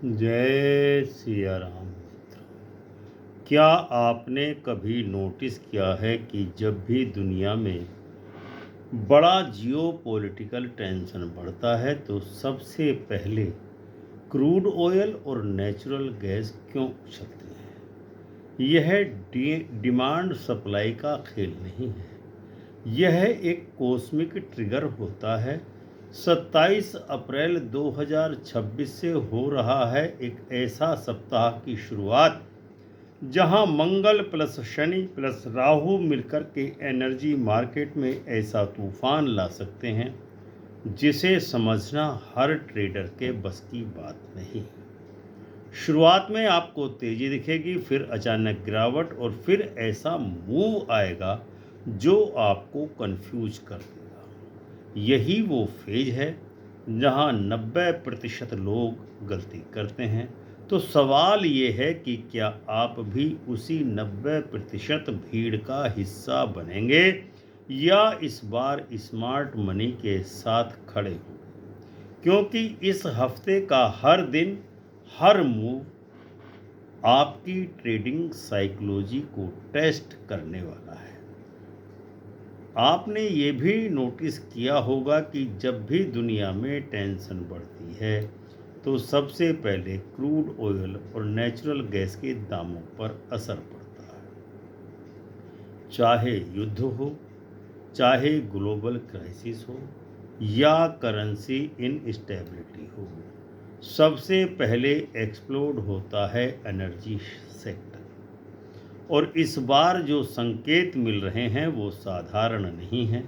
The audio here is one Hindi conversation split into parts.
जय सिया राम मित्रों। क्या आपने कभी नोटिस किया है कि जब भी दुनिया में बड़ा जियो पॉलिटिकल टेंशन बढ़ता है तो सबसे पहले क्रूड ऑयल और नेचुरल गैस क्यों उछलते हैं? यह डिमांड सप्लाई का खेल नहीं है, यह एक कॉस्मिक ट्रिगर होता है। 27 अप्रैल 2026 से हो रहा है एक ऐसा सप्ताह की शुरुआत जहां मंगल प्लस शनि प्लस राहु मिलकर के एनर्जी मार्केट में ऐसा तूफान ला सकते हैं जिसे समझना हर ट्रेडर के बस की बात नहीं। शुरुआत में आपको तेजी दिखेगी, फिर अचानक गिरावट और फिर ऐसा मूव आएगा जो आपको कंफ्यूज कर देगा। यही वो फेज है जहां 90% लोग गलती करते हैं। तो सवाल ये है कि क्या आप भी उसी 90% भीड़ का हिस्सा बनेंगे या इस बार स्मार्ट मनी के साथ खड़े हो? क्योंकि इस हफ्ते का हर दिन, हर मूव आपकी ट्रेडिंग साइकोलॉजी को टेस्ट करने वाला है। आपने ये भी नोटिस किया होगा कि जब भी दुनिया में टेंशन बढ़ती है तो सबसे पहले क्रूड ऑयल और नेचुरल गैस के दामों पर असर पड़ता है। चाहे युद्ध हो, चाहे ग्लोबल क्राइसिस हो या करेंसी इनस्टेबिलिटी हो, सबसे पहले एक्सप्लोड होता है एनर्जी सेक्टर। और इस बार जो संकेत मिल रहे हैं वो साधारण नहीं है।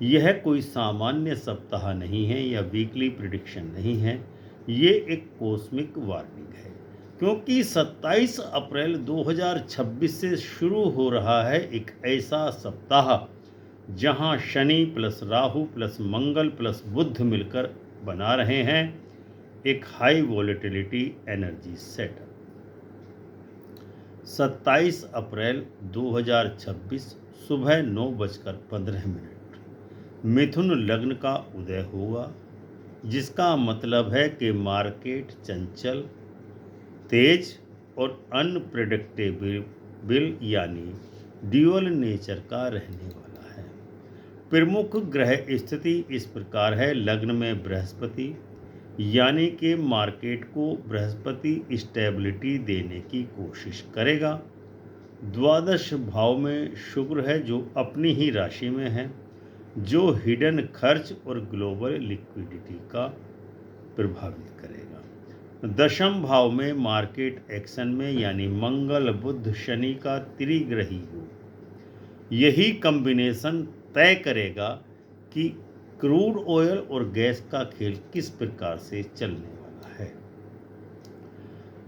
यह कोई सामान्य सप्ताह नहीं है या वीकली प्रिडिक्शन नहीं है, ये एक कॉस्मिक वार्निंग है। क्योंकि 27 अप्रैल 2026 से शुरू हो रहा है एक ऐसा सप्ताह जहां शनि प्लस राहु प्लस मंगल प्लस बुध मिलकर बना रहे हैं एक हाई वॉलेटिलिटी एनर्जी सेटअप। 27 अप्रैल 2026 सुबह 9:15 मिथुन लग्न का उदय होगा, जिसका मतलब है कि मार्केट चंचल, तेज और अनप्रेडिक्टेबल यानी ड्यूअल नेचर का रहने वाला है। प्रमुख ग्रह स्थिति इस प्रकार है। लग्न में बृहस्पति, यानी कि मार्केट को बृहस्पति स्टेबिलिटी देने की कोशिश करेगा। द्वादश भाव में शुक्र है जो अपनी ही राशि में है, जो हिडन खर्च और ग्लोबल लिक्विडिटी का प्रभावित करेगा। दशम भाव में मार्केट एक्शन में यानी मंगल बुध शनि का त्रिग्रही योग। यही कॉम्बिनेशन तय करेगा कि क्रूड ऑयल और गैस का खेल किस प्रकार से चलने वाला है।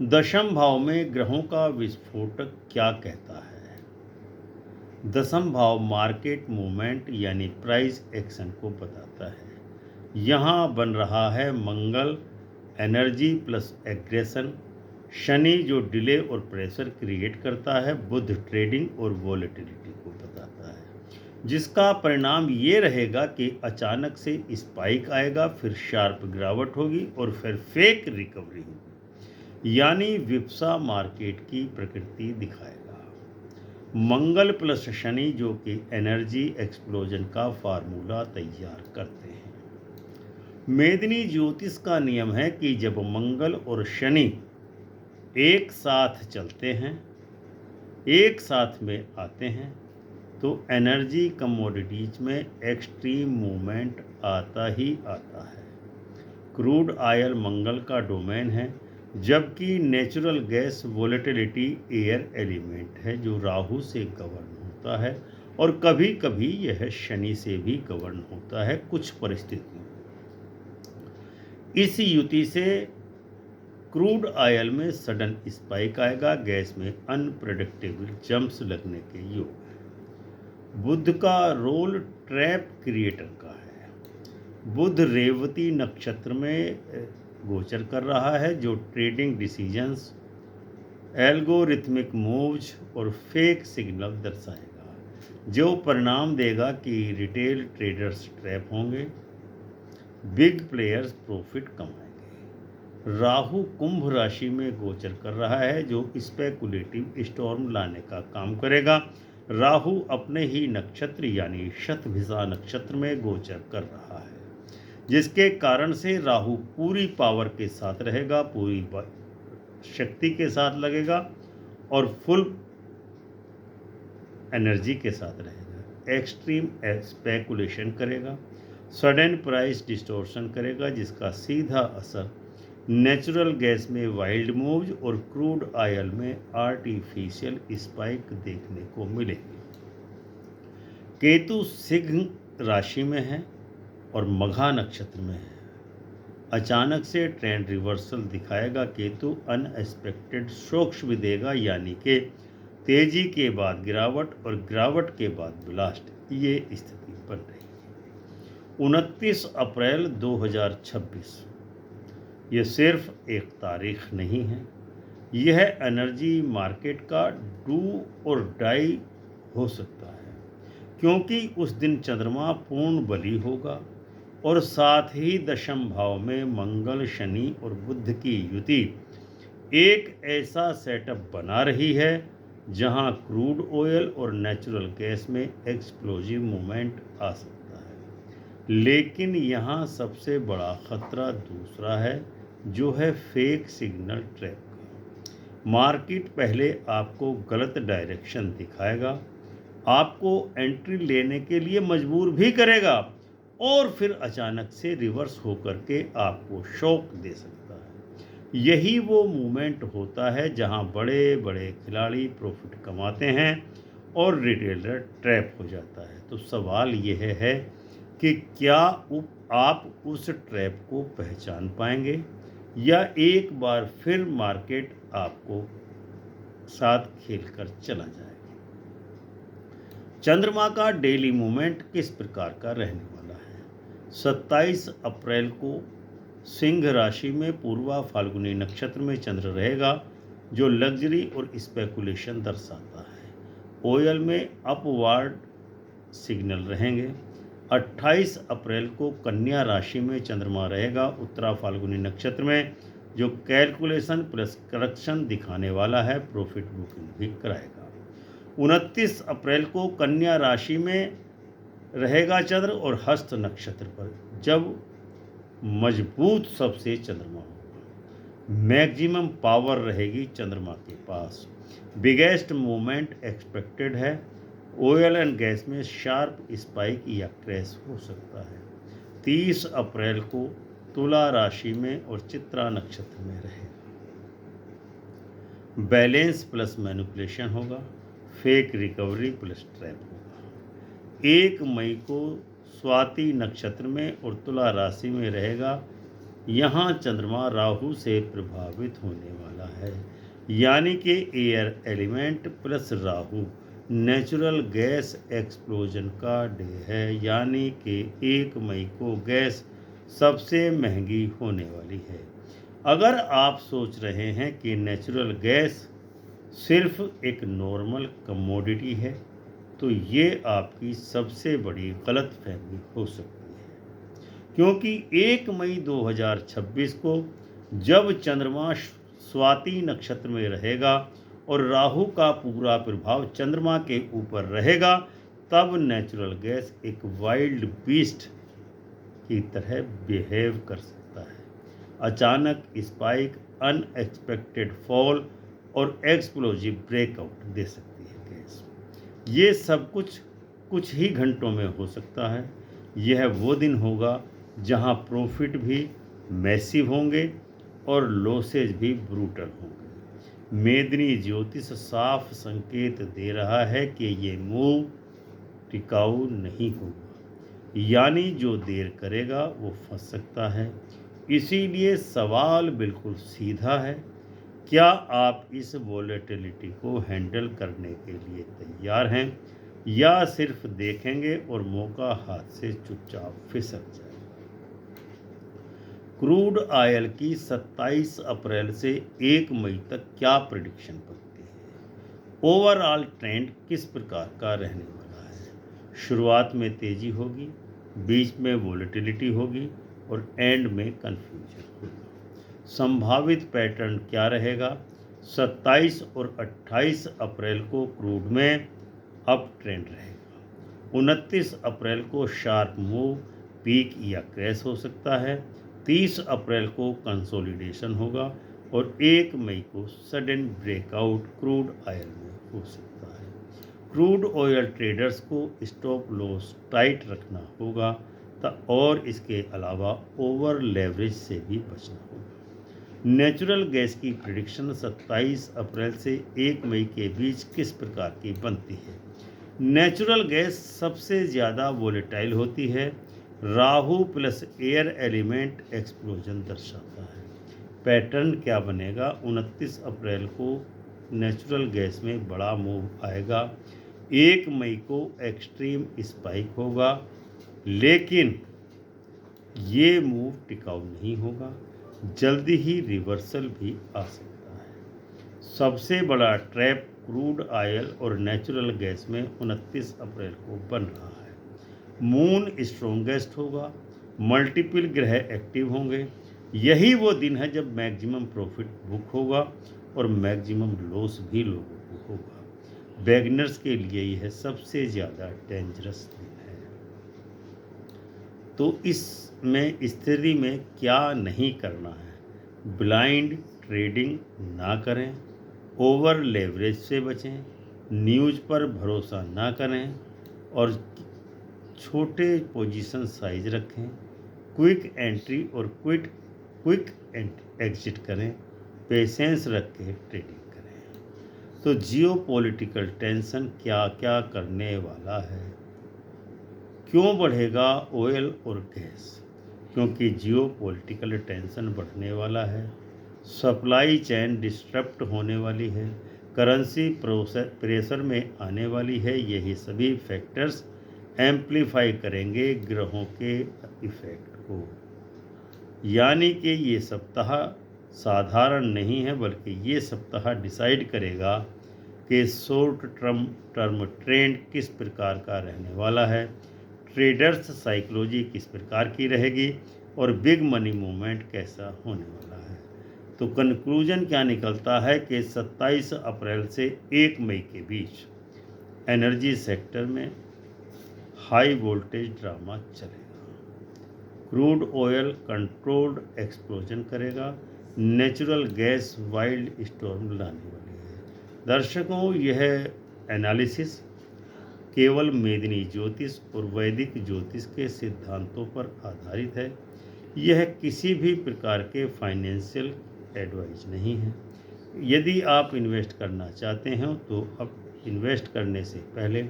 दशम भाव में ग्रहों का विस्फोटक क्या कहता है? दशम भाव मार्केट मूवमेंट यानी प्राइस एक्शन को बताता है। यहाँ बन रहा है मंगल एनर्जी प्लस एग्रेशन, शनि जो डिले और प्रेशर क्रिएट करता है, बुध ट्रेडिंग और वॉलेटिलिटी को बताता है, जिसका परिणाम ये रहेगा कि अचानक से स्पाइक आएगा, फिर शार्प गिरावट होगी और फिर फेक रिकवरी होगी, यानी विप्सा मार्केट की प्रकृति दिखाएगा। मंगल प्लस शनि जो कि एनर्जी एक्सप्लोजन का फार्मूला तैयार करते हैं। मेदिनी ज्योतिष का नियम है कि जब मंगल और शनि एक साथ चलते हैं, एक साथ में आते हैं, तो एनर्जी कमोडिटीज में एक्सट्रीम मूवमेंट आता ही आता है। क्रूड ऑयल मंगल का डोमेन है, जबकि natural gas volatility air element है जो राहु से गवर्न होता है और कभी कभी यह शनि से भी गवर्न होता है कुछ परिस्थितियों। इस युति से क्रूड ऑयल में सडन स्पाइक आएगा, गैस में अनप्रेडिक्टेबल जंप्स लगने के योग है। बुध का रोल ट्रैप क्रिएटर का है। बुध रेवती नक्षत्र में गोचर कर रहा है जो ट्रेडिंग डिसीजंस, एल्गोरिथमिक मूव्स और फेक सिग्नल दर्शाएगा, जो परिणाम देगा कि रिटेल ट्रेडर्स ट्रैप होंगे, बिग प्लेयर्स प्रॉफिट कमाएंगे। राहु कुंभ राशि में गोचर कर रहा है, जो स्पेकुलेटिव स्टॉर्म लाने का काम करेगा। राहु अपने ही नक्षत्र यानी शतभिषा नक्षत्र में गोचर कर रहा है, जिसके कारण से राहु पूरी पावर के साथ रहेगा, पूरी शक्ति के साथ लगेगा और फुल एनर्जी के साथ रहेगा। एक्सट्रीम स्पेकुलेशन करेगा, सडन प्राइस डिस्टॉर्शन करेगा, जिसका सीधा असर नेचुरल गैस में वाइल्ड मूव्स और क्रूड ऑयल में आर्टिफिशियल स्पाइक देखने को मिलेगी। केतु सिंह राशि में है और मघा नक्षत्र में है। अचानक से ट्रेंड रिवर्सल दिखाएगा। केतु अनएक्सपेक्टेड शॉक्स भी देगा, यानी कि तेजी के बाद गिरावट और गिरावट के बाद ब्लास्ट, ये स्थिति बन रही है। 29 अप्रैल 2026 ये सिर्फ एक तारीख नहीं है, यह एनर्जी मार्केट का डू और डाई हो सकता है, क्योंकि उस दिन चंद्रमा पूर्ण बली होगा और साथ ही दशम भाव में मंगल, शनि और बुध की युति एक ऐसा सेटअप बना रही है जहां क्रूड ऑयल और नेचुरल गैस में एक्सप्लोजिव मूवमेंट आ सकता है। लेकिन यहां सबसे बड़ा खतरा दूसरा है, जो है फेक सिग्नल ट्रैप का। मार्केट पहले आपको गलत डायरेक्शन दिखाएगा, आपको एंट्री लेने के लिए मजबूर भी करेगा और फिर अचानक से रिवर्स होकर के आपको शॉक दे सकता है। यही वो मूवमेंट होता है जहां बड़े बड़े खिलाड़ी प्रॉफिट कमाते हैं और रिटेलर ट्रैप हो जाता है। तो सवाल यह है कि क्या आप उस ट्रैप को पहचान पाएंगे या एक बार फिर मार्केट आपको साथ खेलकर चला जाएगा। चंद्रमा का डेली मूवमेंट किस प्रकार का रहने वाला है? 27 अप्रैल को सिंह राशि में पूर्वा फाल्गुनी नक्षत्र में चंद्र रहेगा, जो लग्जरी और स्पेकुलेशन दर्शाता है। ऑयल में अपवार्ड सिग्नल रहेंगे। 28 अप्रैल को कन्या राशि में चंद्रमा रहेगा उत्तरा फाल्गुनी नक्षत्र में, जो कैलकुलेशन प्लस करेक्शन दिखाने वाला है, प्रॉफिट बुकिंग भी कराएगा। 29 अप्रैल को कन्या राशि में रहेगा चंद्र और हस्त नक्षत्र पर, जब मजबूत सबसे चंद्रमा होगा। मैक्सिमम पावर रहेगी चंद्रमा के पास। बिगेस्ट मूवमेंट एक्सपेक्टेड है। ऑयल एंड गैस में शार्प स्पाइक या क्रैश हो सकता है। 30 अप्रैल को तुला राशि में और चित्रा नक्षत्र में रहेगा। बैलेंस प्लस मैनिपुलेशन होगा, फेक रिकवरी प्लस ट्रैप होगा। 1 मई को स्वाति नक्षत्र में और तुला राशि में रहेगा। यहाँ चंद्रमा राहु से प्रभावित होने वाला है, यानी कि air element plus Rahu natural gas explosion का डे है, यानी कि 1 मई को गैस सबसे महंगी होने वाली है। अगर आप सोच रहे हैं कि नेचुरल गैस सिर्फ एक नॉर्मल कमोडिटी है, तो ये आपकी सबसे बड़ी गलतफहमी हो सकती है, क्योंकि 1 मई 2026 को जब चंद्रमा स्वाति नक्षत्र में रहेगा और राहु का पूरा प्रभाव चंद्रमा के ऊपर रहेगा, तब नेचुरल गैस एक वाइल्ड बीस्ट की तरह बिहेव कर सकता है। अचानक स्पाइक, अनएक्सपेक्टेड फॉल और एक्सप्लोजिव ब्रेकआउट दे सकती है गैस। ये सब कुछ ही घंटों में हो सकता है। यह वो दिन होगा जहां प्रॉफिट भी मैसिव होंगे और लॉसेज भी ब्रूटल होंगे। मेदिनी ज्योतिष साफ संकेत दे रहा है कि ये मूव टिकाऊ नहीं होगा, यानी जो देर करेगा वो फंस सकता है। इसीलिए सवाल बिल्कुल सीधा है, क्या आप इस वॉलेटिलिटी को हैंडल करने के लिए तैयार हैं या सिर्फ देखेंगे और मौका हाथ से चुपचाप फिसक जाएगा? क्रूड ऑयल की 27 अप्रैल से 1 मई तक क्या प्रेडिक्शन बनती है? ओवरऑल ट्रेंड किस प्रकार का रहने वाला है? शुरुआत में तेजी होगी, बीच में वॉलेटिलिटी होगी और एंड में कंफ्यूजन होगा। संभावित पैटर्न क्या रहेगा? 27 और 28 अप्रैल को क्रूड में अप ट्रेंड रहेगा। 29 अप्रैल को शार्प मूव, पीक या क्रैश हो सकता है। 30 अप्रैल को कंसोलिडेशन होगा और 1 मई को सडन ब्रेकआउट क्रूड ऑयल में हो सकता है। क्रूड ऑयल ट्रेडर्स को स्टॉप लॉस टाइट रखना होगा और इसके अलावा ओवर लेवरेज से भी बचना होगा। नेचुरल गैस की प्रिडिक्शन 27 अप्रैल से 1 मई के बीच किस प्रकार की बनती है? नेचुरल गैस सबसे ज़्यादा वोलेटाइल होती है। Rahu plus air element explosion दर्शाता है। पैटर्न क्या बनेगा? 29 अप्रैल को नेचुरल गैस में बड़ा मूव आएगा। 1 मई को एक्सट्रीम स्पाइक होगा, लेकिन ये मूव टिकाऊ नहीं होगा, जल्दी ही रिवर्सल भी आ सकता है। सबसे बड़ा ट्रैप क्रूड ऑयल और नेचुरल गैस में 29 अप्रैल को बन रहा है। मून स्ट्रोंगेस्ट होगा, मल्टीपल ग्रह एक्टिव होंगे। यही वो दिन है जब मैक्सिमम प्रॉफिट बुक होगा और मैक्सिमम लॉस भी लोगों को होगा। बिगिनर्स के लिए यह सबसे ज़्यादा डेंजरस दिन है। तो इसमें स्थिति में क्या नहीं करना है? ब्लाइंड ट्रेडिंग ना करें, ओवर लेवरेज से बचें, न्यूज़ पर भरोसा ना करें और छोटे पोजीशन साइज रखें, क्विक एंट्री और क्विक एग्जिट करें, पेशेंस रख के ट्रेडिंग करें। तो जियोपॉलिटिकल टेंशन क्या क्या करने वाला है? क्यों बढ़ेगा ऑयल और गैस? क्योंकि जियोपॉलिटिकल टेंशन बढ़ने वाला है, सप्लाई चेन डिस्टर्ब होने वाली है, करेंसी प्रेशर में आने वाली है। यही सभी फैक्टर्स एम्प्लीफाई करेंगे ग्रहों के इफेक्ट को। यानी कि ये सप्ताह साधारण नहीं है, बल्कि ये सप्ताह डिसाइड करेगा कि शॉर्ट टर्म ट्रेंड किस प्रकार का रहने वाला है, ट्रेडर्स साइकोलॉजी किस प्रकार की रहेगी और बिग मनी मूवमेंट कैसा होने वाला है। तो कंक्लूजन क्या निकलता है कि 27 अप्रैल से 1 मई के बीच एनर्जी सेक्टर में हाई वोल्टेज ड्रामा चलेगा। क्रूड ऑयल कंट्रोल्ड एक्सप्लोजन करेगा, नेचुरल गैस वाइल्ड स्टॉर्म लाने वाली है। दर्शकों, यह एनालिसिस केवल मेदिनी ज्योतिष और वैदिक ज्योतिष के सिद्धांतों पर आधारित है। यह किसी भी प्रकार के फाइनेंशियल एडवाइस नहीं है। यदि आप इन्वेस्ट करना चाहते हैं तो अब इन्वेस्ट करने से पहले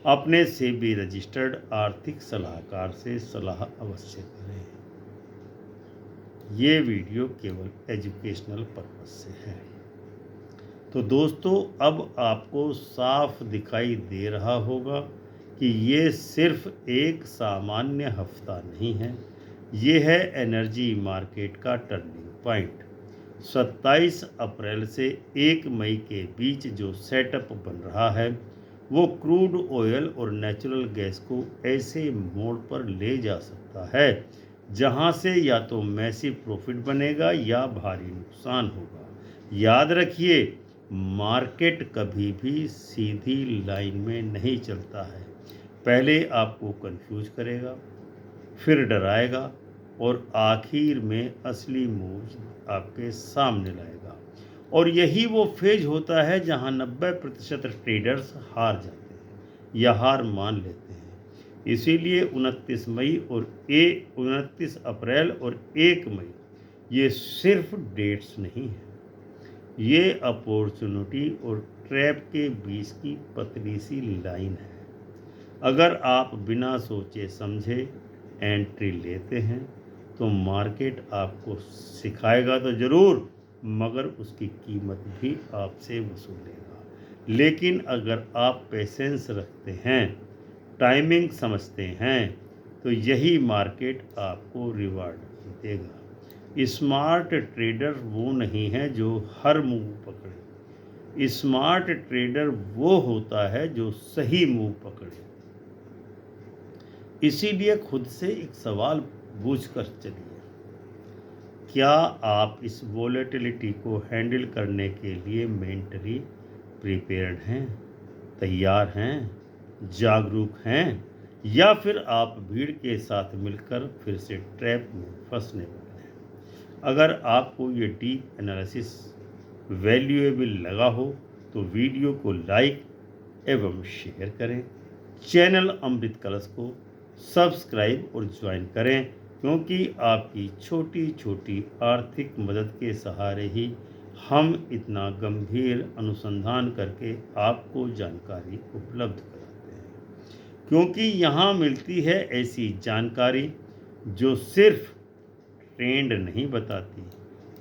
अपने से भी रजिस्टर्ड आर्थिक सलाहकार से सलाह अवश्य करें। ये वीडियो केवल एजुकेशनल पर्पस से है। तो दोस्तों, अब आपको साफ दिखाई दे रहा होगा कि ये सिर्फ एक सामान्य हफ्ता नहीं है, ये है एनर्जी मार्केट का टर्निंग पॉइंट। 27 अप्रैल से 1 मई के बीच जो सेटअप बन रहा है वो क्रूड ऑयल और नेचुरल गैस को ऐसे मोड़ पर ले जा सकता है जहां से या तो मैसिव प्रॉफिट बनेगा या भारी नुकसान होगा। याद रखिए, मार्केट कभी भी सीधी लाइन में नहीं चलता है। पहले आपको कंफ्यूज करेगा, फिर डराएगा और आखिर में असली मूव आपके सामने लाएगा। और यही वो फेज होता है जहां 90% ट्रेडर्स हार जाते हैं या हार मान लेते हैं। इसीलिए 29 अप्रैल और 1 मई ये सिर्फ डेट्स नहीं है, ये अपॉर्चुनिटी और ट्रैप के बीच की पतली सी लाइन है। अगर आप बिना सोचे समझे एंट्री लेते हैं तो मार्केट आपको सिखाएगा तो ज़रूर, मगर उसकी कीमत भी आपसे वसूलेगा। लेकिन अगर आप पेशेंस रखते हैं, टाइमिंग समझते हैं, तो यही मार्केट आपको रिवार्ड देगा। स्मार्ट ट्रेडर वो नहीं है जो हर मूव पकड़े, स्मार्ट ट्रेडर वो होता है जो सही मूव पकड़े। इसीलिए खुद से एक सवाल पूछ कर चलिए, क्या आप इस वोलेटिलिटी को हैंडल करने के लिए मेंटली प्रिपेयर्ड हैं, तैयार हैं, जागरूक हैं, या फिर आप भीड़ के साथ मिलकर फिर से ट्रैप में फंसने वाले हैं? अगर आपको ये डीप एनालिसिस वैल्यूएबल लगा हो तो वीडियो को लाइक एवं शेयर करें। चैनल अमृत कलश को सब्सक्राइब और ज्वाइन करें, क्योंकि आपकी छोटी छोटी आर्थिक मदद के सहारे ही हम इतना गंभीर अनुसंधान करके आपको जानकारी उपलब्ध कराते हैं। क्योंकि यहाँ मिलती है ऐसी जानकारी जो सिर्फ ट्रेंड नहीं बताती,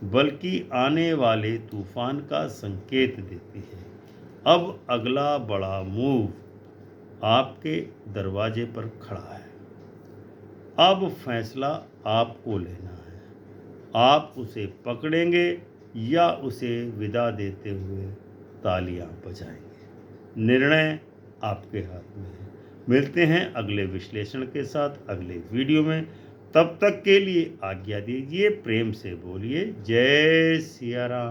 बल्कि आने वाले तूफान का संकेत देती है। अब अगला बड़ा मूव आपके दरवाजे पर खड़ा है। अब फैसला आपको लेना है। आप उसे पकड़ेंगे या उसे विदा देते हुए तालियां बजाएंगे? निर्णय आपके हाथ में है। मिलते हैं अगले विश्लेषण के साथ अगले वीडियो में। तब तक के लिए आज्ञा दीजिए। प्रेम से बोलिए जय सिया राम।